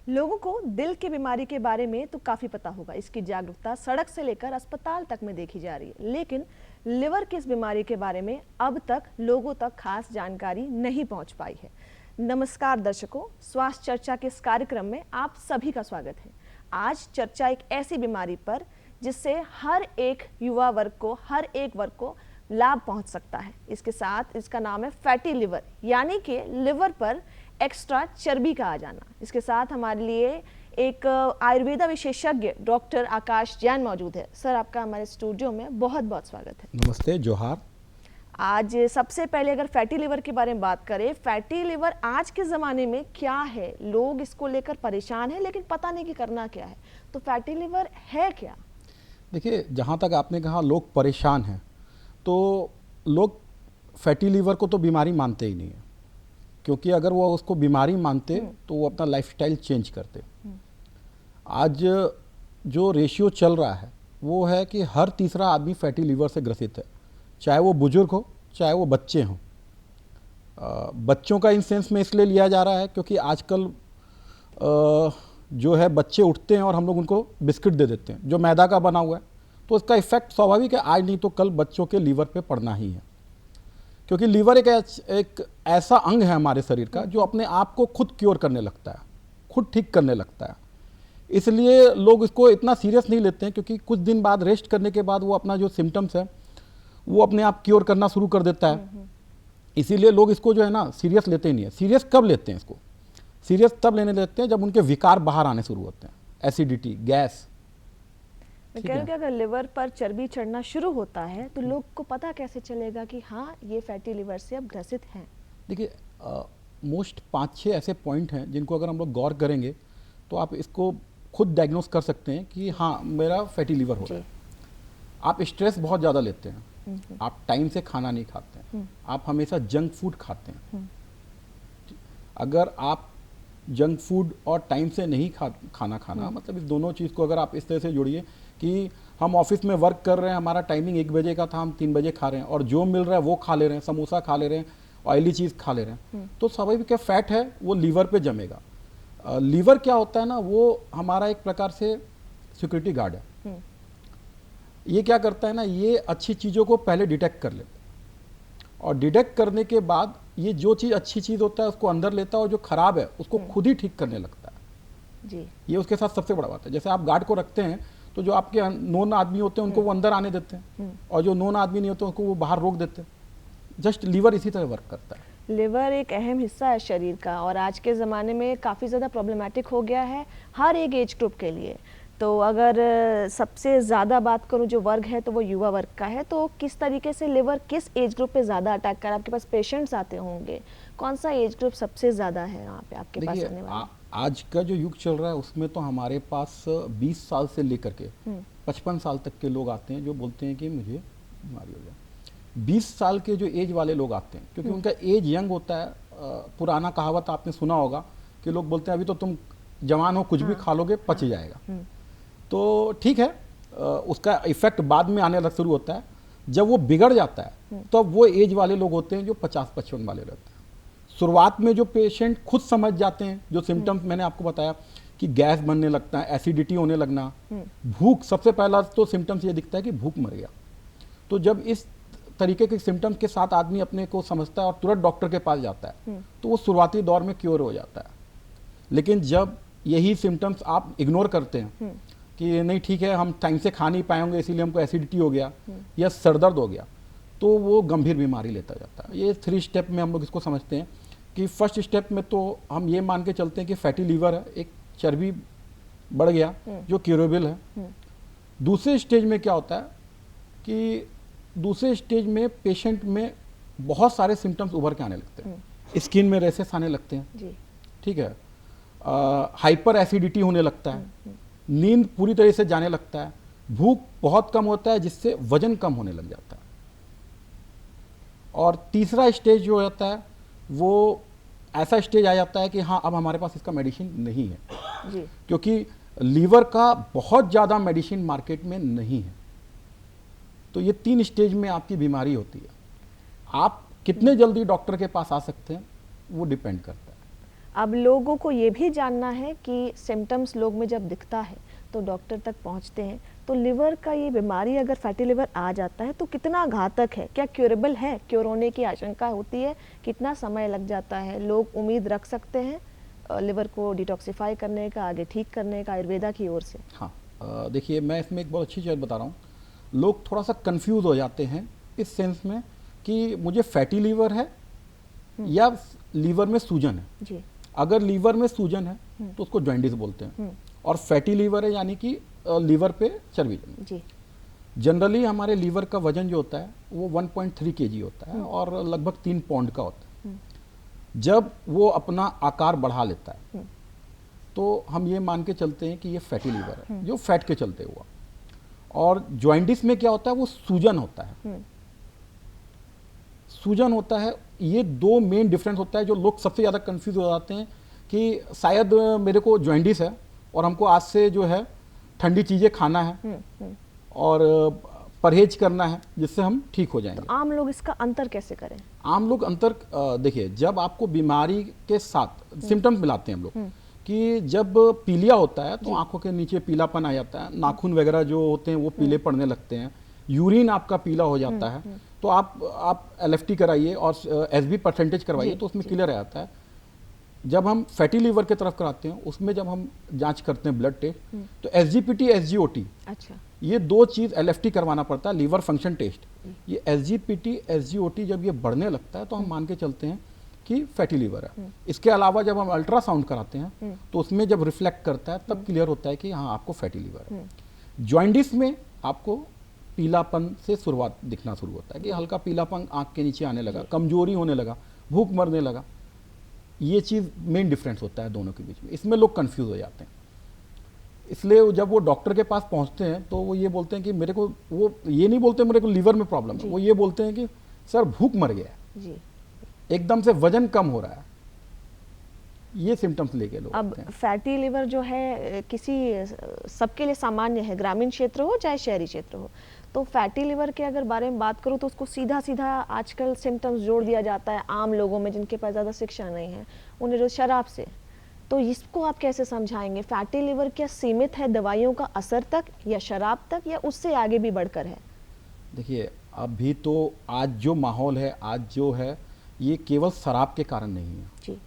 लोगों को दिल की बीमारी के बारे में तो काफ़ी पता होगा। इसकी जागरूकता सड़क से लेकर अस्पताल तक में देखी जा रही है, लेकिन लिवर की इस बीमारी के बारे में अब तक लोगों तक खास जानकारी नहीं पहुंच पाई है। नमस्कार दर्शकों, स्वास्थ्य चर्चा के इस कार्यक्रम में आप सभी का स्वागत है। आज चर्चा एक ऐसी बीमारी पर जिससे हर एक युवा वर्ग को, हर एक वर्ग को लाभ पहुंच सकता है। इसके साथ इसका नाम है फैटी लिवर, यानी कि लिवर पर एक्स्ट्रा चर्बी का आ जाना। इसके साथ हमारे लिए एक आयुर्वेदा विशेषज्ञ डॉक्टर आकाश जैन मौजूद है। सर, आपका हमारे स्टूडियो में बहुत बहुत स्वागत है। नमस्ते, जोहार। आज सबसे पहले अगर फैटी लिवर के बारे में बात करें, फैटी लिवर आज के ज़माने में क्या है? लोग इसको लेकर परेशान हैं, लेकिन पता नहीं कि करना क्या है। तो फैटी लिवर है क्या? देखिए, जहाँ तक आपने कहा लोग परेशान हैं, तो लोग फैटी लीवर को तो बीमारी मानते ही नहीं है, क्योंकि अगर वो उसको बीमारी मानते तो वो अपना लाइफस्टाइल चेंज करते। आज जो रेशियो चल रहा है वो है कि हर तीसरा आदमी फैटी लीवर से ग्रसित है, चाहे वो बुजुर्ग हो चाहे वो बच्चे हों। बच्चों का इन सेंस में इसलिए लिया जा रहा है क्योंकि आजकल जो है बच्चे उठते हैं और हम लोग उनको बिस्किट दे देते हैं जो मैदा का बना हुआ है, तो इसका इफेक्ट स्वाभाविक है आज नहीं तो कल बच्चों के लीवर पे पड़ना ही है। क्योंकि लीवर एक ऐसा अंग है हमारे शरीर का जो अपने आप को खुद क्योर करने लगता है, खुद ठीक करने लगता है। इसलिए लोग इसको इतना सीरियस नहीं लेते हैं, क्योंकि कुछ दिन बाद रेस्ट करने के बाद वो अपना जो सिम्टम्स है वो अपने आप क्योर करना शुरू कर देता है। इसीलिए लोग इसको जो है ना सीरियस लेते ही नहीं है। सीरियस कब लेते हैं इसको? सीरियस तब लेने लगते हैं जब उनके विकार बाहर आने शुरू होते हैं, एसिडिटी, गैस। मैं कह रही हूँ कि अगर लिवर पर चर्बी चढ़ना शुरू होता है तो लोग को पता कैसे चलेगा कि हाँ, ये फैटी लिवर से अब ग्रसित हैं? देखिए, मोस्ट 5-6 ऐसे पॉइंट हैं जिनको अगर हम लोग गौर करेंगे तो आप इसको खुद डायग्नोस कर सकते हैं कि हाँ, मेरा फैटी लिवर हो रहा है। आप स्ट्रेस बहुत ज़्यादा लेते हैं, आप टाइम से खाना नहीं खाते हैं, आप हमेशा जंक फूड खाते हैं। अगर आप जंक फूड और टाइम से नहीं खाना मतलब इस दोनों चीज़ को अगर आप इस तरह से जोड़िए कि हम ऑफिस में वर्क कर रहे हैं, हमारा टाइमिंग 1 बजे का था, हम 3 बजे खा रहे हैं और जो मिल रहा है वो खा ले रहे हैं, समोसा खा ले रहे हैं, ऑयली चीज़ खा ले रहे हैं, तो स्वाभाविक है फैट है वो लीवर पे जमेगा। लीवर क्या होता है ना, वो हमारा एक प्रकार से सिक्योरिटी गार्ड है। ये क्या करता है ना, ये अच्छी चीज़ों को पहले डिटेक्ट कर लेता है और डिटेक्ट करने के बाद ये जो चीज़ अच्छी चीज़ होता है उसको अंदर लेता है और जो खराब है उसको खुद ही ठीक करने लगता है जी। ये उसके साथ सबसे बड़ा बात है। जैसे आप गार्ड को रखते हैं तो जो आपके नॉन आदमी होते हैं उनको वो अंदर आने देते हैं और जो नॉन आदमी नहीं होते उनको वो बाहर रोक देते हैं। जस्ट लीवर इसी तरह वर्क करता है। लिवर एक अहम हिस्सा है शरीर का और आज के ज़माने में काफ़ी ज़्यादा प्रॉब्लमेटिक हो गया है हर एक एज ग्रुप के लिए। तो अगर सबसे ज़्यादा बात करूं जो वर्ग है तो वो युवा वर्ग का है। तो किस तरीके से लिवर किस एज ग्रुप पे ज़्यादा अटैक कर, आपके पास पेशेंट्स आते होंगे, कौन सा एज ग्रुप सबसे ज़्यादा है यहाँ पे आपके पास आने वाला? आज का जो युग चल रहा है उसमें तो हमारे पास 20 साल से लेकर के 55 साल तक के लोग आते हैं जो बोलते हैं कि मुझे बीमारी हो जाए। 20 साल के जो एज वाले लोग आते हैं क्योंकि उनका एज यंग होता है। पुराना कहावत आपने सुना होगा कि लोग बोलते हैं अभी तो तुम जवान हो, कुछ भी खा लोगे पच जाएगा। तो ठीक है, उसका इफेक्ट बाद में आने लग शुरू होता है। जब वो बिगड़ जाता है तो वो एज वाले लोग होते हैं जो 50-55 वाले रहते हैं। शुरुआत में जो पेशेंट खुद समझ जाते हैं, जो सिम्टम्स मैंने आपको बताया कि गैस बनने लगता है, एसिडिटी होने लगना, भूख, सबसे पहला तो सिम्टम्स ये दिखता है कि भूख मर गया। तो जब इस तरीके के सिम्टम्स के साथ आदमी अपने को समझता है और तुरंत डॉक्टर के पास जाता है तो वो शुरुआती दौर में क्योर हो जाता है। लेकिन जब यही सिम्टम्स आप इग्नोर करते हैं कि नहीं ठीक है हम टाइम से खा नहीं पाएंगे इसीलिए हमको एसिडिटी हो गया या सरदर्द हो गया, तो वो गंभीर बीमारी लेता जाता है। ये 3 स्टेप में हम लोग इसको समझते हैं कि फर्स्ट स्टेप में तो हम ये मान के चलते हैं कि फैटी लीवर है, एक चर्बी बढ़ गया जो क्यूरेबल है। दूसरे स्टेज में क्या होता है कि दूसरे स्टेज में पेशेंट में बहुत सारे सिम्टम्स उभर के आने लगते हैं। स्किन में रैसेस आने लगते हैं, ठीक है, हाइपर एसिडिटी होने लगता है, नींद पूरी तरह से जाने लगता है, भूख बहुत कम होता है जिससे वजन कम होने लग जाता है। और तीसरा स्टेज जो होता है वो ऐसा स्टेज आ जाता है कि हाँ अब हमारे पास इसका मेडिसिन नहीं है जी। क्योंकि लीवर का बहुत ज़्यादा मेडिसिन मार्केट में नहीं है। तो ये 3 स्टेज में आपकी बीमारी होती है। आप कितने जल्दी डॉक्टर के पास आ सकते हैं वो डिपेंड करता है। अब लोगों को ये भी जानना है कि सिम्टम्स लोग में जब दिखता है तो डॉक्टर तक पहुंचते हैं, तो लिवर का ये बीमारी अगर फैटी लिवर आ जाता है तो कितना घातक है, क्या क्योरेबल है, क्योर होने की आशंका होती है, कितना समय लग जाता है, लोग उम्मीद रख सकते हैं लिवर को डिटॉक्सिफाई करने का, आगे ठीक करने का आयुर्वेदा की ओर से? हाँ, देखिए मैं इसमें एक बहुत अच्छी चीज़ बता रहा हूँ। लोग थोड़ा सा कंफ्यूज हो जाते हैं इस सेंस में कि मुझे फैटी लीवर है या लीवर में सूजन है। जी। अगर लीवर में सूजन है तो उसको जॉइंडिस बोलते हैं, और फैटी लीवर है यानी कि लीवर पे चर्बी जमी। जी। जनरली हमारे लीवर का वजन जो होता है वो 1.3 केजी होता है और लगभग 3 पाउंड का होता है। जब वो अपना आकार बढ़ा लेता है तो हम ये मान के चलते हैं कि ये फैटी लीवर है, जो फैट के चलते हुआ। और जॉइंडिस में क्या होता है, वो सूजन होता है। सूजन होता है, ये दो मेन डिफरेंस होता है जो लोग सबसे ज़्यादा कंफ्यूज हो जाते हैं कि शायद मेरे को जॉइंडिस है और हमको आज से जो है ठंडी चीज़ें खाना है और परहेज करना है जिससे हम ठीक हो जाएंगे। तो आम लोग इसका अंतर कैसे करें? आम लोग अंतर देखिए, जब आपको बीमारी के साथ सिम्टम्स मिलाते हैं हम लोग कि जब पीलिया होता है तो आंखों के नीचे पीलापन आ जाता है, नाखून वगैरह जो होते हैं वो पीले पड़ने लगते हैं, यूरिन आपका पीला हो जाता है, तो आप एलएफटी कराइए और एसबी परसेंटेज करवाइए तो उसमें क्लियर आ जाता है। जब हम फैटी लीवर की तरफ कराते हैं उसमें जब हम जांच करते हैं ब्लड टेस्ट तो एसजीपीटी एसजीओटी, अच्छा, ये दो चीज़ एलएफटी करवाना पड़ता है, लीवर फंक्शन टेस्ट। ये एसजीपीटी एसजीओटी जब ये बढ़ने लगता है तो हम मान के चलते हैं कि फैटी लीवर है। इसके अलावा जब हम अल्ट्रासाउंड कराते हैं तो उसमें जब रिफ्लेक्ट करता है तब क्लियर होता है कि हाँ आपको फैटी लीवर है। जॉइंडिस में आपको पीलापन से शुरुआत दिखना शुरू होता है कि हल्का पीलापन आंख के नीचे आने लगा, कमजोरी होने लगा, भूख मरने लगा। ये चीज़ मेन डिफरेंस होता है दोनों के बीच में। इसमें लोग कंफ्यूज हो जाते हैं, इसलिए जब वो डॉक्टर के पास पहुंचते हैं तो वो ये बोलते हैं कि मेरे को, वो ये नहीं बोलते मेरे को लीवर में प्रॉब्लम है, वो ये बोलते हैं कि सर भूख मर गया है जी, एकदम से वजन कम हो रहा है, ये सिम्टम्स लेके लोग। अब फैटी लिवर जो है किसी सबके लिए सामान्य है, ग्रामीण क्षेत्र हो चाहे शहरी क्षेत्र हो, तो फैटी लिवर के अगर बारे में बात करूँ तो उसको सीधा सीधा आजकल सिम्टम्स जोड़ दिया जाता है आम लोगों में जिनके पास ज़्यादा शिक्षा नहीं है, उन्हें जो शराब से। तो इसको आप कैसे समझाएंगे? फैटी लिवर क्या सीमित है दवाइयों का असर तक या शराब तक, या उससे आगे भी बढ़कर है? देखिए, अभी तो आज जो माहौल है, आज जो है, ये केवल शराब के कारण नहीं है जी,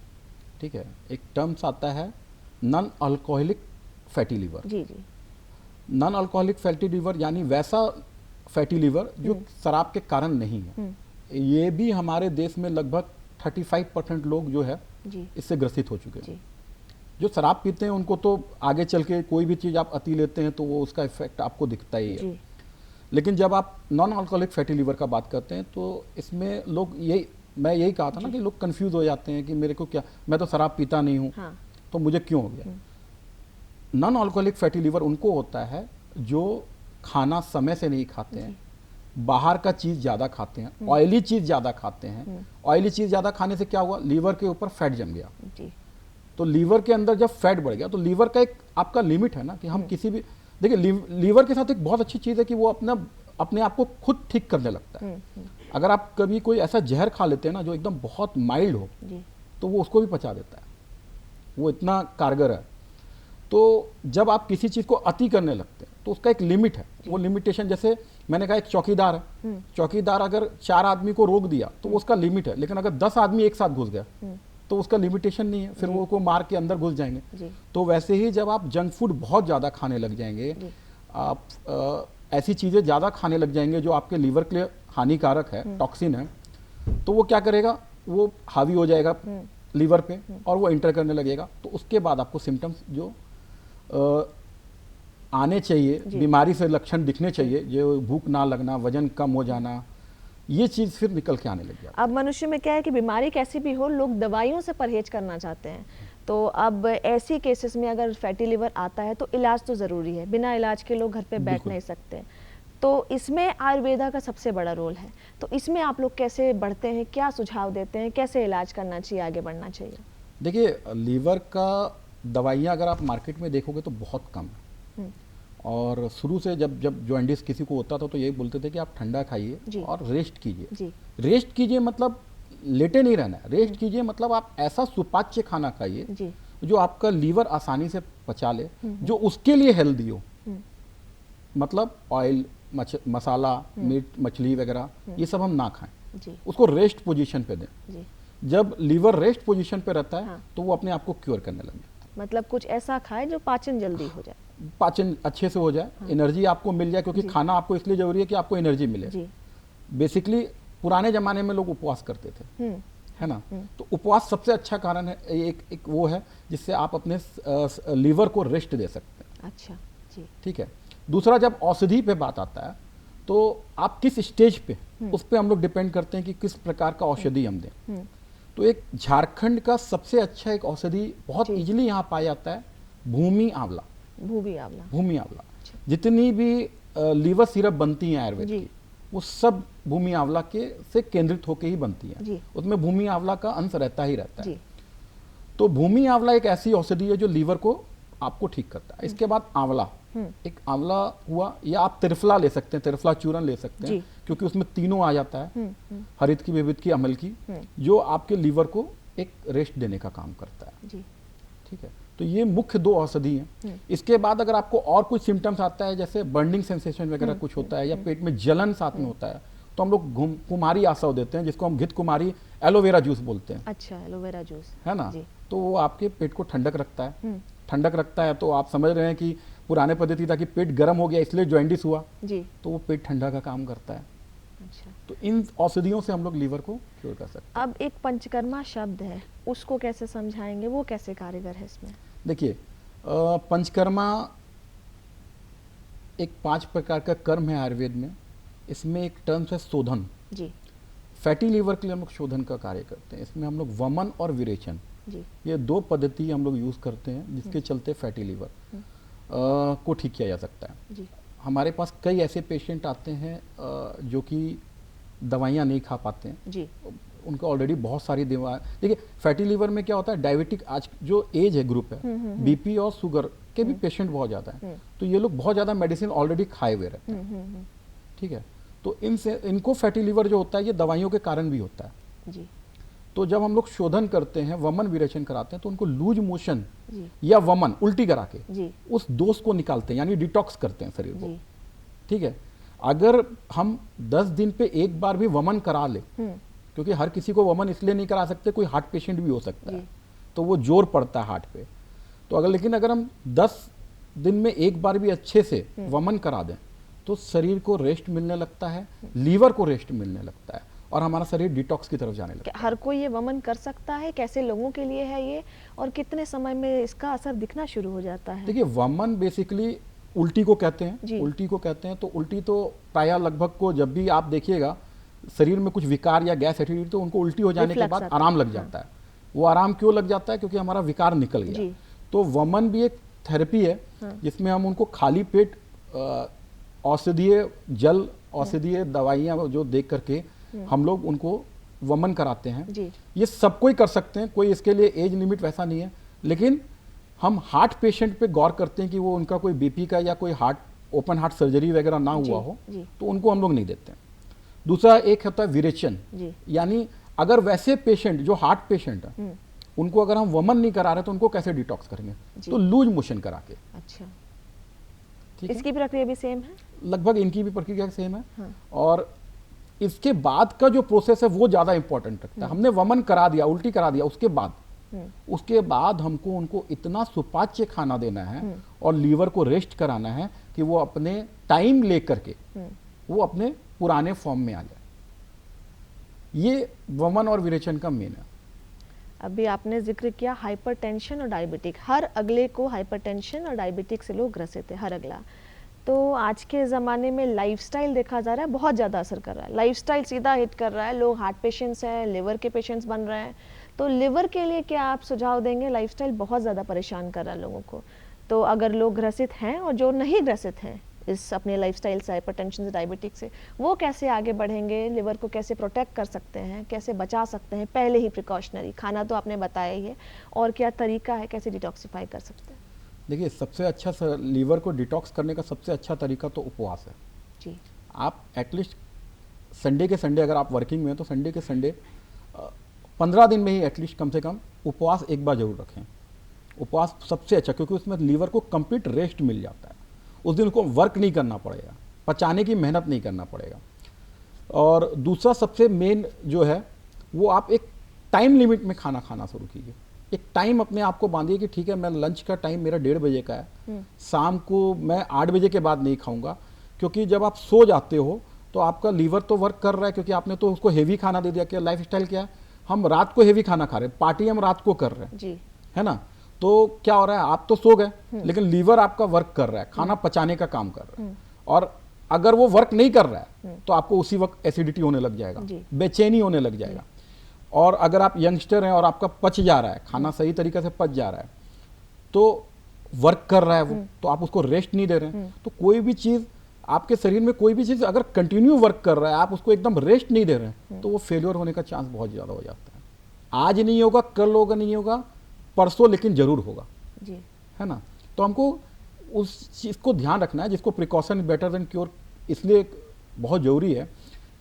ठीक है। एक टर्म्स आता है नॉन अल्कोहलिक फैटी लीवर। जी जी, नॉन अल्कोहलिक फैटी लीवर यानी वैसा फैटी लीवर जो शराब के कारण नहीं है। ये भी हमारे देश में लगभग 35% लोग जो है इससे ग्रसित हो चुके हैं। जो शराब पीते हैं उनको तो आगे चल के कोई भी चीज़ आप अति लेते हैं तो वो उसका इफेक्ट आपको दिखता ही है, लेकिन जब आप नॉन अल्कोहलिक फैटी लीवर का बात करते हैं तो इसमें लोग मैं यही कहा था ना कि लोग कंफ्यूज हो जाते हैं कि मेरे को क्या, मैं तो शराब पीता नहीं हूँ, हाँ, तो मुझे क्यों हो गया। नॉन अल्कोहलिक फैटी लीवर उनको होता है जो खाना समय से नहीं खाते हैं, बाहर का चीज़ ज़्यादा खाते हैं, ऑयली चीज़ ज़्यादा खाते हैं। ऑयली चीज़ ज़्यादा खाने से क्या हुआ, लीवर के ऊपर फैट जम गया जी। तो लीवर के अंदर जब फैट बढ़ गया तो लीवर का एक आपका लिमिट है ना कि हम किसी भी, देखिए लीवर के साथ एक बहुत अच्छी चीज़ है कि वो अपने आप को खुद ठीक करने लगता है। अगर आप कभी कोई ऐसा जहर खा लेते हैं ना जो एकदम बहुत माइल्ड हो तो वो उसको भी पचा देता है, वो इतना कारगर है। तो जब आप किसी चीज़ को अति करने लगते हैं तो उसका एक लिमिट है, वो लिमिटेशन, जैसे मैंने कहा एक चौकीदार है, चौकीदार अगर 4 आदमी को रोक दिया तो वो उसका लिमिट है, लेकिन अगर 10 आदमी एक साथ घुस गया तो उसका लिमिटेशन नहीं है, फिर वो को मार के अंदर घुस जाएंगे। तो वैसे ही जब आप जंक फूड बहुत ज़्यादा खाने लग जाएंगे, आप ऐसी चीज़ें ज़्यादा खाने लग जाएंगे जो आपके लीवर के लिए हानिकारक है, टॉक्सिन है, तो वो क्या करेगा, वो हावी हो जाएगा लीवर पे और वो इंटर करने लगेगा। तो उसके बाद आपको सिम्टम्स जो आने चाहिए, बीमारी से लक्षण दिखने चाहिए, जो भूख ना लगना, वजन कम हो जाना, ये चीज़ फिर निकल के आने लग जाती है। अब मनुष्य में क्या है कि बीमारी कैसी भी हो, लोग दवाइयों से परहेज करना चाहते हैं। तो अब ऐसी केसेस में अगर फैटी लिवर आता है तो इलाज तो ज़रूरी है, बिना इलाज के लोग घर पे बैठ नहीं सकते। तो इसमें आयुर्वेदा का सबसे बड़ा रोल है। तो इसमें आप लोग कैसे बढ़ते हैं, क्या सुझाव देते हैं, कैसे इलाज करना चाहिए, आगे बढ़ना चाहिए? देखिए, लीवर का दवाइयाँ अगर आप मार्केट में देखोगे तो बहुत कम है, और शुरू से जब जॉइंडिस किसी को होता था तो यही बोलते थे कि आप ठंडा खाइए और रेस्ट कीजिए। रेस्ट कीजिए मतलब लेटे नहीं रहना है, रेस्ट कीजिए, मतलब आप ऐसा सुपाच्य खाना खाइए जी। जो आपका लीवर आसानी से पचा ले, जो उसके लिए हेल्दी हो। मतलब ऑयल, मसाला, मीट, मछली वगैरह ये सब हम ना खाएं, जी। उसको रेस्ट पोजीशन पे दें। जी। जब लीवर रेस्ट पोजीशन पे रहता है हाँ। तो वो अपने आप को क्योर करने लगे, मतलब कुछ ऐसा खाए जो पाचन जल्दी हो जाए। पाचन अच्छे से हो जाए, एनर्जी आपको मिल जाए, क्योंकि खाना आपको इसलिए जरूरी है कि आपको एनर्जी मिले। जी। बेसिकली पुराने जमाने में लोग उपवास करते थे, है ना, तो उपवास सबसे अच्छा कारण है, एक वो है जिससे आप अपने लीवर को रेस्ट दे सकते हैं। अच्छा जी। ठीक है। दूसरा, जब औषधि पे बात आता है तो आप किस स्टेज पे, उस पे हम लोग डिपेंड करते हैं कि किस प्रकार का औषधि हम दें। तो एक झारखंड का सबसे अच्छा एक औषधि बहुत इजीली यहाँ पाया जाता है, भूमि आंवला। भूमि आंवला। भूमि आंवला, जितनी भी लीवर सिरप बनती हैं आयुर्वेद जी। की, वो सब भूमि आंवला के से केंद्रित होकर ही बनती जी। हैं। उसमें भूमि आंवला का अंश रहता ही रहता है। जी। तो भूमि आंवला एक ऐसी औषधि है जो लीवर को आपको ठीक करता है। इसके बाद आंवला, एक आंवला हुआ, या आप त्रिफला ले सकते हैं, त्रिफला चूर्ण ले सकते हैं, क्योंकि उसमें तीनों आ जाता है, हरित की, विविध की, अम्ल की, जो आपके लीवर को एक रेस्ट देने का काम करता है। जी। ठीक है। तो ये मुख्य दो औषधि हैं। इसके बाद अगर आपको और कुछ सिम्टम्स आता है, जैसे बर्निंग सेंसेशन वगैरह कुछ होता है, या पेट में जलन साथ में होता है, तो हम लोग कुमारी आसव देते हैं, जिसको हम घित कुमारी एलोवेरा जूस बोलते हैं। अच्छा, एलोवेरा जूस, है ना। जी। तो वो आपके पेट को ठंडक रखता है। ठंडक रखता है तो आप समझ रहे हैं कि पुराने पद्धति था कि पेट गर्म हो गया इसलिए जॉइंडिस हुआ, जी। तो वो पेट ठंडा का काम करता है। अच्छा। तो इन औषधियों से हम लोग लीवर को क्योर कर सकते हैं। अब एक पंचकर्मा शब्द है, उसको कैसे समझाएंगे, वो कैसे कारीगर है इसमें? देखिए, पंचकर्मा एक 5 प्रकार का कर्म है आयुर्वेद में। इसमें एक टर्म है शोधन। जी। फैटी लीवर के लिए हम लोग शोधन का कार्य करते हैं। इसमें हम लोग वमन और विरेचन, जी। ये 2 पद्धति हम लोग यूज़ करते हैं, जिसके चलते फैटी लीवर को ठीक किया जा सकता है। जी। हमारे पास कई ऐसे पेशेंट आते हैं जो कि दवाइयाँ नहीं खा पाते हैं। जी। उनका ऑलरेडी बहुत सारी दवा, देखिए फैटी लीवर में क्या होता है, डायबिटिक आज जो एज है ग्रुप है, बीपी और शुगर के भी पेशेंट बहुत ज़्यादा हैं। तो ये लोग बहुत ज़्यादा मेडिसिन ऑलरेडी खाए हुए रहते हैं। ठीक है। तो इनको फैटी लीवर जो होता है ये दवाइयों के कारण भी होता है। जी। तो जब हम लोग शोधन करते हैं, वमन विरेचन कराते हैं, तो उनको लूज मोशन या वमन उल्टी करा के जी। उस दोष को निकालते हैं, यानी डिटॉक्स करते हैं शरीर को। जी। ठीक है। अगर हम 10 दिन पे एक बार भी वमन करा ले, क्योंकि हर किसी को वमन इसलिए नहीं करा सकते, कोई हार्ट पेशेंट भी हो सकता है, तो वो जोर पड़ता है हार्ट पे। तो लेकिन अगर हम 10 दिन में एक बार भी अच्छे से वमन करा दें तो शरीर को रेस्ट मिलने लगता है, लीवर को रेस्ट मिलने लगता है, और हमारा शरीर डिटॉक्स की तरफ जाने लगता है। हर कोई ये वमन कर सकता है? कैसे लोगों के लिए है ये, और कितने समय में इसका असर दिखना शुरू हो जाता है? देखिए, वमन बेसिकली उल्टी को कहते हैं। उल्टी को कहते हैं, तो उल्टी तो प्रायः लगभग को जब भी आप देखिएगा शरीर में कुछ विकार या गैस एसिडिटी, तो उनको उल्टी हो जाने के बाद आराम लग जाता है। वो आराम क्यों लग जाता है? क्योंकि हमारा विकार निकल गया। तो वमन भी एक थेरेपी है, जिसमें हम उनको खाली पेट औषधीय जल, औषधीय दवाइयाँ जो देख करके हम लोग उनको वमन कराते हैं। ये सब कोई कर सकते हैं, कोई इसके लिए एज लिमिट वैसा नहीं है। लेकिन हम हार्ट पेशेंट पे गौर करते हैं कि वो उनका कोई बीपी का या कोई हार्ट ओपन हार्ट सर्जरी वगैरह ना हुआ हो, तो उनको हम लोग नहीं देते हैं। दूसरा एक होता है विरेचन, यानी अगर वैसे पेशेंट जो हार्ट पेशेंट है उनको अगर हम वमन नहीं करा रहे तो उनको कैसे डिटॉक्स करेंगे? तो लूज मोशन करा के। अच्छा। इसकी प्रक्रिया भी सेम है? लगभग इनकी भी प्रक्रिया सेम है। और इसके बाद का जो प्रोसेस है वो ज्यादा इंपॉर्टेंट रखता है। हमने वमन करा दिया, उल्टी करा दिया, उसके बाद हमको उनको इतना सुपाच्य खाना देना है और लीवर को रेस्ट कराना है कि वो अपने टाइम लेकर के वो अपने पुराने फॉर्म में आ जाए। ये वमन और विरेचन का मेन है। अभी आपने जिक्र किया हाइपरटेंशन और डायबिटिक, हर अगले को हाइपरटेंशन और डायबिटिक से लोग ग्रसित है, हर अगला। तो आज के ज़माने में लाइफस्टाइल देखा जा रहा है, बहुत ज़्यादा असर कर रहा है, लाइफस्टाइल सीधा हिट कर रहा है। लोग हार्ट पेशेंट्स हैं, लिवर के पेशेंट्स बन रहे हैं। तो लिवर के लिए क्या आप सुझाव देंगे? लाइफस्टाइल बहुत ज़्यादा परेशान कर रहा है लोगों को। तो अगर लोग ग्रसित हैं और जो नहीं ग्रसित हैं इस अपने लाइफस्टाइल से, हाइपरटेंशन से, डायबिटिक से, वो कैसे आगे बढ़ेंगे? लिवर को कैसे प्रोटेक्ट कर सकते हैं, कैसे बचा सकते हैं? पहले ही प्रिकॉशनरी खाना तो आपने बताया ही है, और क्या तरीका है, कैसे डिटॉक्सिफाई कर सकते हैं? देखिए, सबसे अच्छा लीवर को डिटॉक्स करने का सबसे अच्छा तरीका तो उपवास है। जी। आप एटलीस्ट संडे के संडे, अगर आप वर्किंग में हैं तो संडे के संडे 15 दिन में ही एटलीस्ट कम से कम उपवास एक बार जरूर रखें। उपवास सबसे अच्छा, क्योंकि उसमें लीवर को कंप्लीट रेस्ट मिल जाता है। उस दिन को वर्क नहीं करना पड़ेगा, पचाने की मेहनत नहीं करना पड़ेगा। और दूसरा सबसे मेन जो है वो आप एक टाइम लिमिट में खाना खाना शुरू कीजिए। एक टाइम अपने आप को बांधिए कि ठीक है, मैं लंच का टाइम मेरा 1:30 बजे का है, शाम को मैं 8 बजे के बाद नहीं खाऊंगा। क्योंकि जब आप सो जाते हो तो आपका लीवर तो वर्क कर रहा है, क्योंकि आपने तो उसको हेवी खाना दे दिया। क्या लाइफ स्टाइल क्या है, हम रात को हेवी खाना खा रहे हैं, पार्टी हम रात को कर रहे हैं जी। है ना। तो क्या हो रहा है, आप तो सो गए लेकिन लीवर आपका वर्क कर रहा है, खाना पचाने का काम कर रहा है। और अगर वो वर्क नहीं कर रहा है तो आपको उसी वक्त एसिडिटी होने लग जाएगा, बेचैनी होने लग जाएगा। और अगर आप यंगस्टर हैं और आपका पच जा रहा है, खाना सही तरीके से पच जा रहा है, तो वर्क कर रहा है वो, तो आप उसको रेस्ट नहीं दे रहे हैं। तो कोई भी चीज़ आपके शरीर में, कोई भी चीज़ अगर कंटिन्यू वर्क कर रहा है, आप उसको एकदम रेस्ट नहीं दे रहे हैं, तो वो फेलियर होने का चांस बहुत ज़्यादा हो जाता है। आज नहीं होगा, कल होगा, नहीं होगा, परसों लेकिन जरूर होगा जी। है ना। तो हमको उस चीज़ को ध्यान रखना है, जिसको प्रिकॉशन बेटर देन क्योर, इसलिए बहुत ज़रूरी है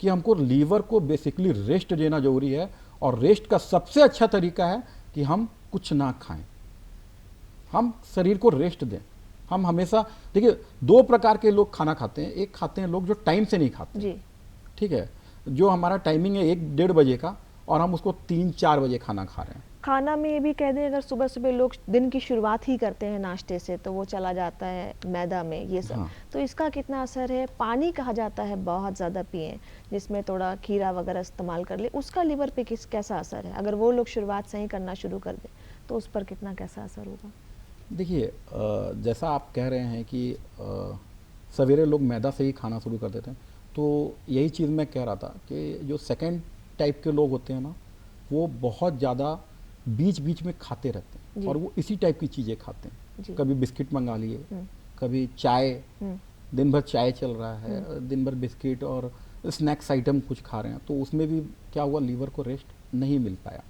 कि हमको लीवर को बेसिकली रेस्ट देना ज़रूरी है। और रेस्ट का सबसे अच्छा तरीका है कि हम कुछ ना खाएं, हम शरीर को रेस्ट दें। हम हमेशा देखिए, 2 प्रकार के लोग खाना खाते हैं। एक खाते हैं लोग जो टाइम से नहीं खाते जी। ठीक है, जो हमारा टाइमिंग है 1-1:30 बजे का, और हम उसको 3-4 बजे खाना खा रहे हैं। खाना में ये भी कह दें, अगर सुबह सुबह लोग दिन की शुरुआत ही करते हैं नाश्ते से, तो वो चला जाता है मैदा में, ये सब। हाँ। तो इसका कितना असर है? पानी कहा जाता है बहुत ज़्यादा पिएं, जिसमें थोड़ा खीरा वगैरह इस्तेमाल कर ले, उसका लिवर पे कैसा असर है? अगर वो लोग शुरुआत से ही करना शुरू कर दें तो उस पर कितना कैसा असर होगा? देखिए, जैसा आप कह रहे हैं कि सवेरे लोग मैदा से ही खाना शुरू कर देते हैं, तो यही चीज़ मैं कह रहा था कि जो सेकंड टाइप के लोग होते हैं ना, वो बहुत ज़्यादा बीच बीच में खाते रहते हैं, जी। और वो इसी टाइप की चीज़ें खाते जी। हैं। कभी बिस्किट मंगा लिए, कभी चाय, दिन भर चाय चल रहा है, दिन भर बिस्किट और स्नैक्स आइटम कुछ खा रहे हैं, तो उसमें भी क्या हुआ, लीवर को रेस्ट नहीं मिल पाया।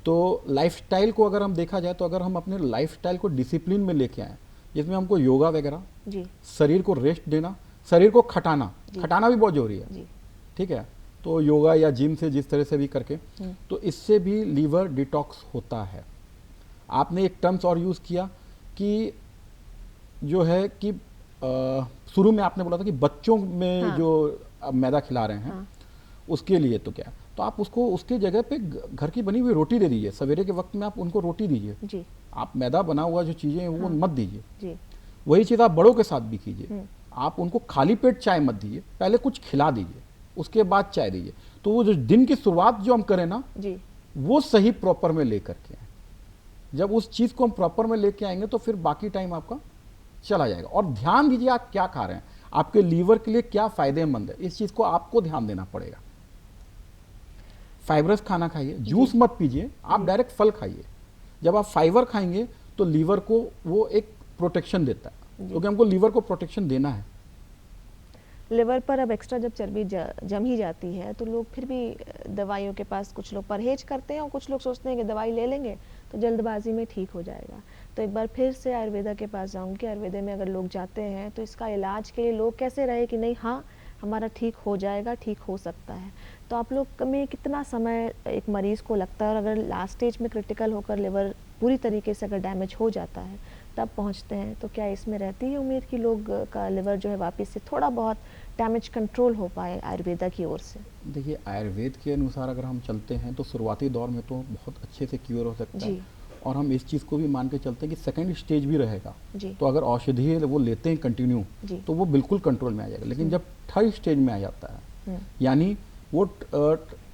तो लाइफस्टाइल को अगर हम देखा जाए, तो अगर हम अपने लाइफस्टाइल को डिसिप्लिन में लेके आए, जिसमें हमको योगा वगैरह, जी। शरीर को रेस्ट देना, शरीर को खटाना भी बहुत जरूरी है। जी। ठीक है, तो योगा या जिम से जिस तरह से भी करके, तो इससे भी लीवर डिटॉक्स होता है। आपने एक टर्म्स और यूज़ किया कि जो है कि शुरू में आपने बोला था कि बच्चों में हाँ। जो अब मैदा खिला रहे हैं, हाँ। उसके लिए तो क्या, तो आप उसको उसके जगह पे घर की बनी हुई रोटी दे दीजिए। सवेरे के वक्त में आप उनको रोटी दीजिए। जी। आप मैदा बना हुआ जो चीज़ें हैं वो मत दीजिए। जी। वही चीज़ आप बड़ों के साथ भी कीजिए। आप उनको खाली पेट चाय मत दीजिए, पहले कुछ खिला दीजिए, उसके बाद चाय दीजिए। तो वो जो दिन की शुरुआत जो हम करें ना, जी। वो सही प्रॉपर में लेकर के आए। जब उस चीज़ को हम प्रॉपर में लेके आएंगे तो फिर बाकी टाइम आपका चला जाएगा। और ध्यान दीजिए आप क्या खा रहे हैं, आपके लीवर के लिए क्या फायदेमंद है, इस चीज़ को आपको ध्यान देना पड़ेगा। फाइबरस खाना खाइए, जूस मत पीजिए, आप डायरेक्ट फल खाइए। जब आप फाइबर खाएंगे तो लीवर को वो एक प्रोटेक्शन देता है, क्योंकि हमको लीवर को प्रोटेक्शन देना है। लिवर पर अब एक्स्ट्रा जब चर्बी जम ही जाती है, तो लोग फिर भी दवाइयों के पास, कुछ लोग परहेज करते हैं और कुछ लोग सोचते हैं कि दवाई ले लेंगे तो जल्दबाजी में ठीक हो जाएगा। तो एक बार फिर से आयुर्वेदा के पास जाऊंगी। आयुर्वेदा में अगर लोग जाते हैं तो इसका इलाज के लिए लोग कैसे रहे कि नहीं, हाँ हमारा ठीक हो जाएगा, ठीक हो सकता है। तो आप लोग में कितना समय एक मरीज़ को लगता है, और अगर लास्ट स्टेज में क्रिटिकल होकर लिवर पूरी तरीके से अगर डैमेज हो जाता है तब पहुंचते हैं, तो क्या इसमें रहती है उम्मीद कि लोग का लिवर जो है वापस से थोड़ा बहुत डैमेज कंट्रोल हो पाए आयुर्वेदा की ओर से? देखिए, आयुर्वेद के अनुसार अगर हम चलते हैं तो शुरुआती दौर में तो बहुत अच्छे से क्योर हो सकता है। और हम इस चीज़ को भी मान के चलते हैं कि सेकंड स्टेज भी रहेगा। तो अगर औषधि वो लेते हैं कंटिन्यू तो वो बिल्कुल कंट्रोल में आ जाएगा। लेकिन जब थर्ड स्टेज में आ जाता है, यानी वो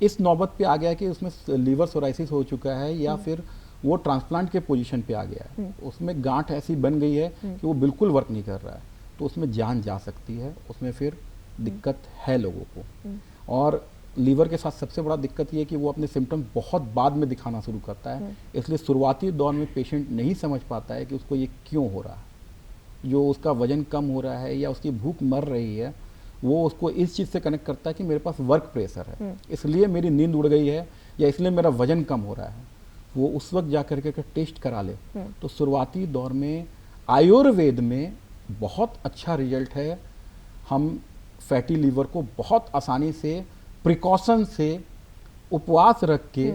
इस नौबत पे आ गया कि उसमें लीवर सोराइसिस हो चुका है, या फिर वो ट्रांसप्लांट के पोजीशन पे आ गया है, उसमें गांठ ऐसी बन गई है कि वो बिल्कुल वर्क नहीं कर रहा है, तो उसमें जान जा सकती है। उसमें फिर दिक्कत है लोगों को। और लीवर के साथ सबसे बड़ा दिक्कत ये है कि वो अपने सिम्टम्स बहुत बाद में दिखाना शुरू करता है। इसलिए शुरुआती दौर में पेशेंट नहीं समझ पाता है कि उसको ये क्यों हो रहा है। जो उसका वजन कम हो रहा है या उसकी भूख मर रही है, वो उसको इस चीज़ से कनेक्ट करता है कि मेरे पास वर्क प्रेशर है, इसलिए मेरी नींद उड़ गई है, या इसलिए मेरा वजन कम हो रहा है। वो उस वक्त जा करके टेस्ट करा ले। तो शुरुआती दौर में आयुर्वेद में बहुत अच्छा रिजल्ट है। हम फैटी लीवर को बहुत आसानी से, प्रिकॉशन से उपवास रख के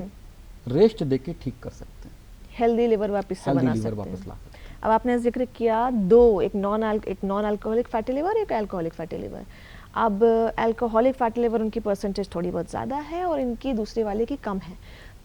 रेस्ट दे के ठीक कर सकते हैं, हेल्दी लिवर वापस से हेल्दी बना लीवर सकते वापस हैं। ला सकते हैं। अब आपने जिक्र किया दो, एक नॉन अल्कोहलिक फैटी लिवर, एक अल्कोहलिक फैटी लिवर। अब अल्कोहलिक फैटी लिवर उनकी परसेंटेज थोड़ी बहुत ज़्यादा है और इनकी दूसरे वाले की कम है।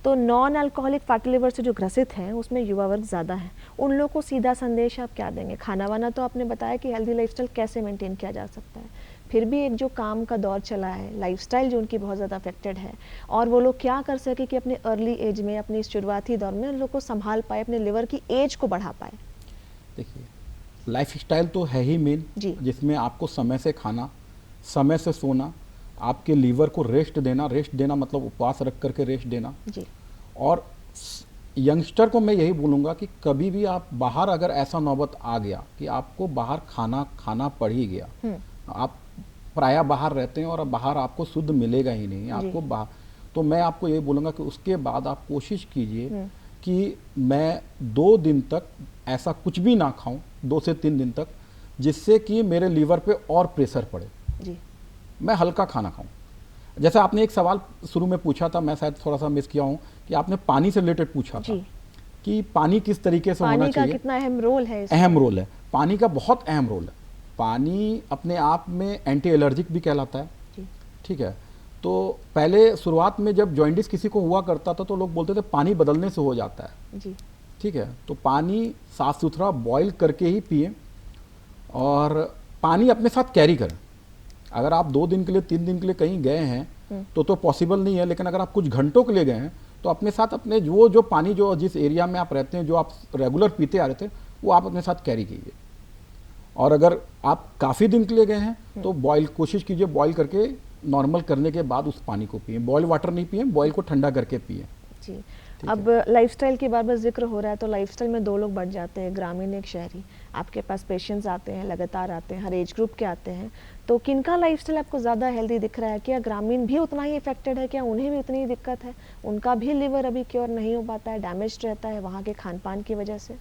तो नॉन अल्कोहलिक फैटी लिवर से जो ग्रसित हैं उसमें युवा वर्ग ज़्यादा है, उन लोगों को सीधा संदेश आप क्या देंगे? खाना वाना तो आपने बताया कि हेल्दी लाइफस्टाइल कैसे मेंटेन किया जा सकता है, फिर भी एक जो काम का दौर चला है, लाइफस्टाइल जो उनकी बहुत ज़्यादा अफेक्टेड है, और वो लोग क्या कर सके कि अपने अर्ली एज में, अपने इस शुरुआती दौर में उन लोग को संभाल पाए, अपने लिवर की एज को बढ़ा पाए? देखिए, लाइफ स्टाइल तो है ही मेन, जी। जिसमें आपको समय से खाना, समय से सोना, आपके लीवर को रेस्ट देना मतलब उपवास रख करके रेस्ट देना। जी। और यंगस्टर को मैं यही बोलूँगा कि कभी भी आप बाहर, अगर ऐसा नौबत आ गया कि आपको बाहर खाना पड़ ही गया, आप प्रायः बाहर रहते हैं और अब बाहर आपको शुद्ध मिलेगा ही नहीं आपको बाहर, तो मैं आपको यही बोलूँगा कि उसके बाद आप कोशिश कीजिए कि मैं 2 दिन तक ऐसा कुछ भी ना खाऊं, 2 से 3 दिन तक, जिससे कि मेरे लीवर पे और प्रेशर पड़े, जी। मैं हल्का खाना खाऊं। जैसे आपने एक सवाल शुरू में पूछा था, मैं शायद थोड़ा सा मिस किया हूं, कि आपने पानी से रिलेटेड पूछा था जी। कि पानी किस तरीके से होना पानी का चाहिए। कितना अहम रोल है इसमें? अहम रोल है, पानी का बहुत अहम रोल है। पानी अपने आप में एंटी एलर्जिक भी कहलाता है, जी। ठीक है। तो पहले शुरुआत में जब जॉइंटिस किसी को हुआ करता था तो लोग बोलते थे पानी बदलने से हो जाता है, जी। ठीक है। तो पानी साफ सुथरा बॉईल करके ही पिए, और पानी अपने साथ कैरी करें। अगर आप 2 दिन के लिए 3 दिन के लिए कहीं गए हैं तो पॉसिबल नहीं है, लेकिन अगर आप कुछ घंटों के लिए गए हैं तो अपने साथ अपने जो पानी जो जिस एरिया में आप रहते हैं, जो आप रेगुलर पीते आ रहे थे, वो आप अपने साथ कैरी कीजिए। और अगर आप काफ़ी दिन के लिए गए हैं तो बॉईल कोशिश कीजिए, बॉईल करके नॉर्मल करने के बाद उस पानी को पिए। बॉयल वाटर नहीं पिए, बॉयल को ठंडा करके पिए। जी। अब लाइफस्टाइल की बार बार जिक्र हो रहा है, तो लाइफस्टाइल में 2 लोग बढ़ जाते हैं, ग्रामीण एक शहरी। आपके पास पेशेंट्स आते हैं, लगातार आते हैं, हर एज ग्रुप के आते हैं, तो किनका लाइफस्टाइल आपको ज़्यादा हेल्दी दिख रहा है? क्या ग्रामीण भी उतना ही इफेक्टेड है? क्या उन्हें भी उतनी ही दिक्कत है? उनका भी लिवर अभी क्योर नहीं हो पाता है, डैमेज रहता है वहाँ के खान पान की वजह से?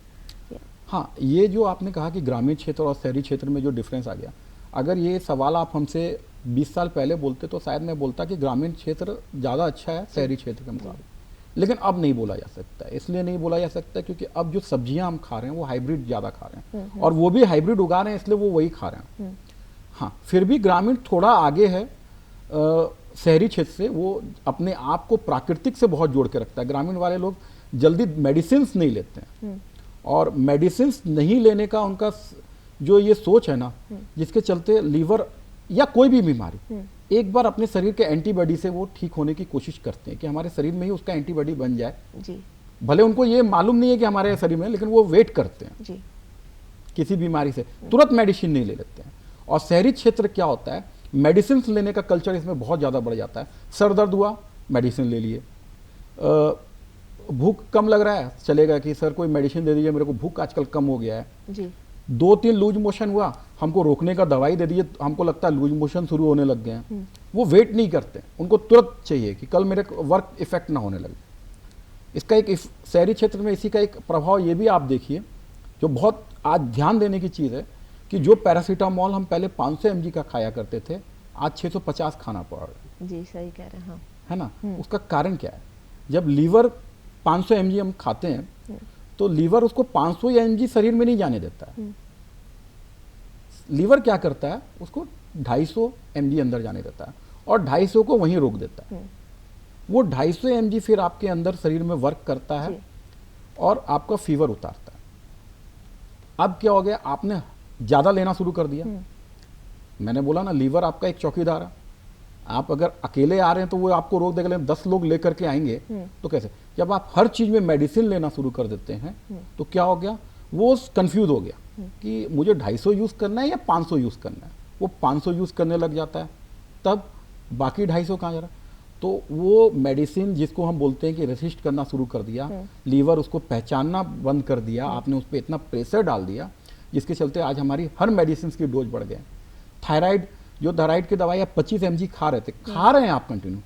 हाँ, ये जो आपने कहा कि ग्रामीण क्षेत्र और शहरी क्षेत्र में जो डिफरेंस आ गया, अगर ये सवाल आप हमसे 20 साल पहले बोलते तो शायद मैं बोलता कि ग्रामीण क्षेत्र ज़्यादा अच्छा है शहरी क्षेत्र के मुकाबले। लेकिन अब नहीं बोला जा सकता है, इसलिए नहीं बोला जा सकता क्योंकि अब जो सब्जियां हम खा रहे हैं वो हाइब्रिड ज़्यादा खा रहे हैं, और वो भी हाइब्रिड उगा रहे हैं, इसलिए वो वही खा रहे हैं। हाँ, फिर भी ग्रामीण थोड़ा आगे है शहरी क्षेत्र से, वो अपने आप को प्राकृतिक से बहुत जोड़ के रखता है। ग्रामीण वाले लोग जल्दी मेडिसिन नहीं लेते हैं, और मेडिसिन नहीं लेने का उनका जो ये सोच है ना, जिसके चलते लीवर या कोई भी बीमारी एक बार अपने शरीर के एंटीबॉडी से वो ठीक होने की कोशिश करते हैं कि हमारे शरीर में ही उसका एंटीबॉडी बन जाए। जी। भले उनको ये मालूम नहीं है कि हमारे शरीर में, लेकिन वो वेट करते हैं जी। किसी बीमारी से, तुरंत मेडिसिन नहीं ले लेते हैं। और शहरी क्षेत्र क्या होता है, मेडिसिन लेने का कल्चर इसमें बहुत ज़्यादा बढ़ जाता है। सर दर्द हुआ, मेडिसिन ले लिए। भूख कम लग रहा है, चलेगा कि सर कोई मेडिसिन दे दीजिए, मेरे को भूख आजकल कम हो गया है। जी। 2-3 लूज मोशन हुआ, हमको रोकने का दवाई दे दीजिए, हमको लगता है लूज मोशन शुरू होने लग गए हैं। वो वेट नहीं करते, उनको तुरंत चाहिए कि कल मेरे वर्क इफेक्ट ना होने लगे। इसका एक शहरी क्षेत्र में इसी का एक प्रभाव ये भी आप देखिए, जो बहुत आज ध्यान देने की चीज़ है, कि जो पैरासीटामोल हम पहले 500 mg का खाया करते थे, आज 650 खाना पड़ रहा है। जी, सही कह रहे हैं। हाँ। है ना? उसका कारण क्या है? जब लीवर 500 mg हम खाते हैं तो लीवर उसको 500 mg शरीर में नहीं जाने देता है। लीवर क्या करता है, उसको 250 mg अंदर जाने देता है, और 250 को वहीं रोक देता है। वो 250 mg फिर आपके अंदर शरीर में वर्क करता है और आपका फीवर उतारता है। अब क्या हो गया, आपने ज़्यादा लेना शुरू कर दिया। मैंने बोला ना, लीवर आपका एक चौकीदार है। आप अगर अकेले आ रहे हैं तो वो आपको रोक देगा, लेकिन 10 लोग लेकर के आएंगे तो कैसे? जब आप हर चीज़ में मेडिसिन लेना शुरू कर देते हैं तो क्या हो गया, वो कंफ्यूज हो गया कि मुझे 250 यूज़ करना है या 500 यूज़ करना है। वो 500 यूज़ करने लग जाता है, तब बाकी 250 कहाँ जा रहा है? तो वो मेडिसिन जिसको हम बोलते हैं कि रेसिस्ट करना शुरू कर दिया, लीवर उसको पहचानना बंद कर दिया, आपने उस पर इतना प्रेशर डाल दिया, जिसके चलते आज हमारी हर मेडिसिन की डोज बढ़ गए। थायराइड, जो थायराइड की दवाई आप 25 mg खा रहे हैं आप कंटिन्यू,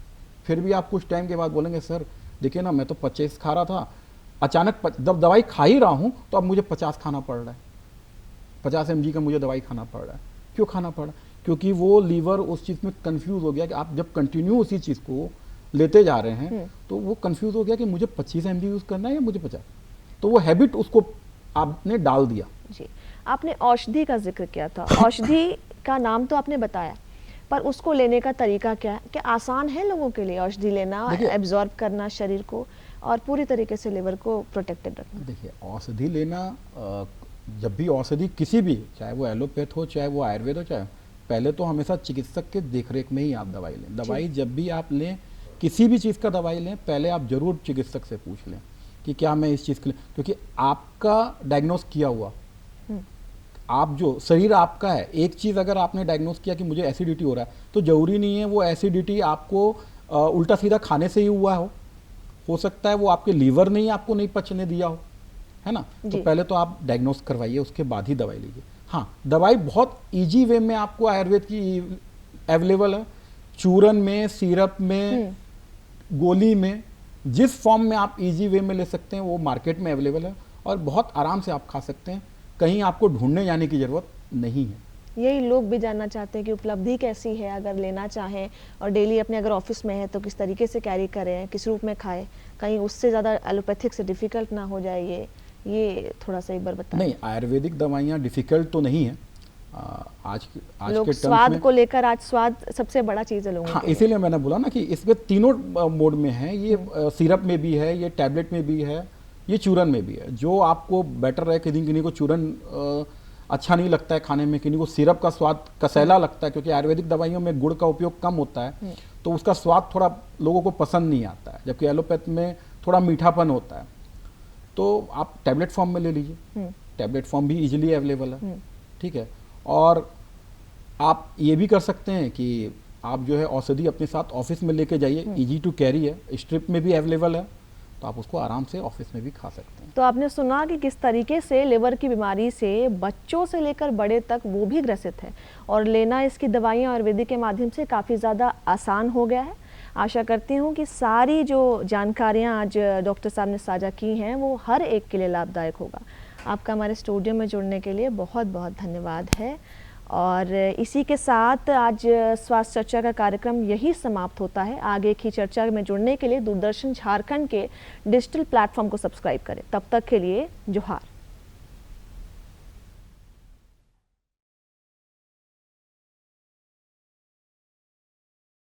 फिर भी आप कुछ टाइम के बाद बोलेंगे सर देखिए ना, मैं तो 25 खा रहा था, अचानक जब दवाई खा ही रहा हूँ तो अब मुझे 50 खाना पड़ रहा है, 50 mg का मुझे दवाई खाना पड़ रहा है। क्यों खाना पड़ रहा है? क्योंकि वो लीवर उस चीज़ में कंफ्यूज हो गया कि आप जब कंटिन्यू उसी चीज़ को लेते जा रहे हैं तो वो कंफ्यूज हो गया कि मुझे 25 mg यूज करना है या मुझे 50। तो वो हैबिट उसको आपने डाल दिया। जी, आपने औषधि का जिक्र किया था, औषधि का नाम तो आपने बताया, पर उसको लेने का तरीका क्या है? क्या आसान है लोगों के लिए औषधि लेना, एब्जॉर्ब करना शरीर को और पूरी तरीके से लिवर को प्रोटेक्टेड रखना? देखिए, औषधि लेना, जब भी औषधि किसी भी, चाहे वो एलोपैथ हो चाहे वो आयुर्वेद हो, चाहे, पहले तो हमेशा चिकित्सक के देखरेख में ही आप दवाई लें। दवाई जब भी आप लें, किसी भी चीज़ का दवाई लें, पहले आप जरूर चिकित्सक से पूछ लें कि क्या मैं इस चीज़ के लिए, क्योंकि आपका डायग्नोस किया हुआ, आप जो शरीर आपका है, एक चीज़ अगर आपने डायग्नोस किया कि मुझे एसिडिटी हो रहा है, तो जरूरी नहीं है वो एसिडिटी आपको उल्टा सीधा खाने से ही हुआ हो सकता है वो आपके लीवर ने ही आपको नहीं पचने दिया हो, है ना। तो पहले तो आप डायग्नोस करवाइए, उसके बाद ही दवाई लीजिए। हाँ, दवाई बहुत इजी वे में आपको आयुर्वेद की अवेलेबल है, चूरन में, सिरप में, गोली में, जिस फॉर्म में आप इजी वे में ले सकते हैं वो मार्केट में अवेलेबल है और बहुत आराम से आप खा सकते हैं। कहीं आपको ढूंढने जाने की जरूरत नहीं है। यही लोग भी जानना चाहते हैं कि उपलब्धि कैसी है, अगर लेना चाहें और डेली अपने अगर ऑफिस में है तो किस तरीके से कैरी करें, किस रूप में खाएं, कहीं उससे ज़्यादा एलोपैथिक से डिफ़िकल्ट ना हो जाए। ये थोड़ा सा एक बार बताएं। नहीं, आयुर्वेदिक दवाइयाँ डिफ़िकल्ट तो नहीं है। आज लोग के स्वाद को लेकर, आज स्वाद सबसे बड़ा चीज़ है लोगों हाँ, के लिए। इसीलिए मैंने बोला ना कि इसमें तीनों मोड में है, ये सिरप में भी है, ये टैबलेट में भी है, ये चूरन में भी है। जो आपको बेटर है, किन्हीं को चूरन अच्छा नहीं लगता है खाने में, किन्हीं को सिरप का स्वाद कसैला लगता है, क्योंकि आयुर्वेदिक दवाइयों में गुड़ का उपयोग कम होता है तो उसका स्वाद थोड़ा लोगों को पसंद नहीं आता है, जबकि एलोपैथ में थोड़ा मीठापन होता है। तो आप टैबलेट फॉर्म में ले लीजिए, टैबलेट फॉर्म भी इजीली अवेलेबल है, ठीक है। और आप ये भी कर सकते हैं कि आप जो है औषधि अपने साथ ऑफिस में लेके जाइए, इजी टू कैरी है, स्ट्रिप में भी अवेलेबल है, तो आप उसको आराम से ऑफिस में भी खा सकते हैं। तो आपने सुना कि किस तरीके से लिवर की बीमारी से बच्चों से लेकर बड़े तक वो भी ग्रसित है और लेना इसकी दवाइयाँ आयुर्वेदिक के माध्यम से काफ़ी ज़्यादा आसान हो गया है। आशा करती हूँ कि सारी जो जानकारियाँ आज डॉक्टर साहब ने साझा की हैं वो हर एक के लिए लाभदायक होगा। आपका हमारे स्टूडियो में जुड़ने के लिए बहुत बहुत धन्यवाद है। और इसी के साथ आज स्वास्थ्य चर्चा का कार्यक्रम यही समाप्त होता है। आगे की चर्चा में जुड़ने के लिए दूरदर्शन झारखंड के डिजिटल प्लेटफॉर्म को सब्सक्राइब करें। तब तक के लिए जोहार।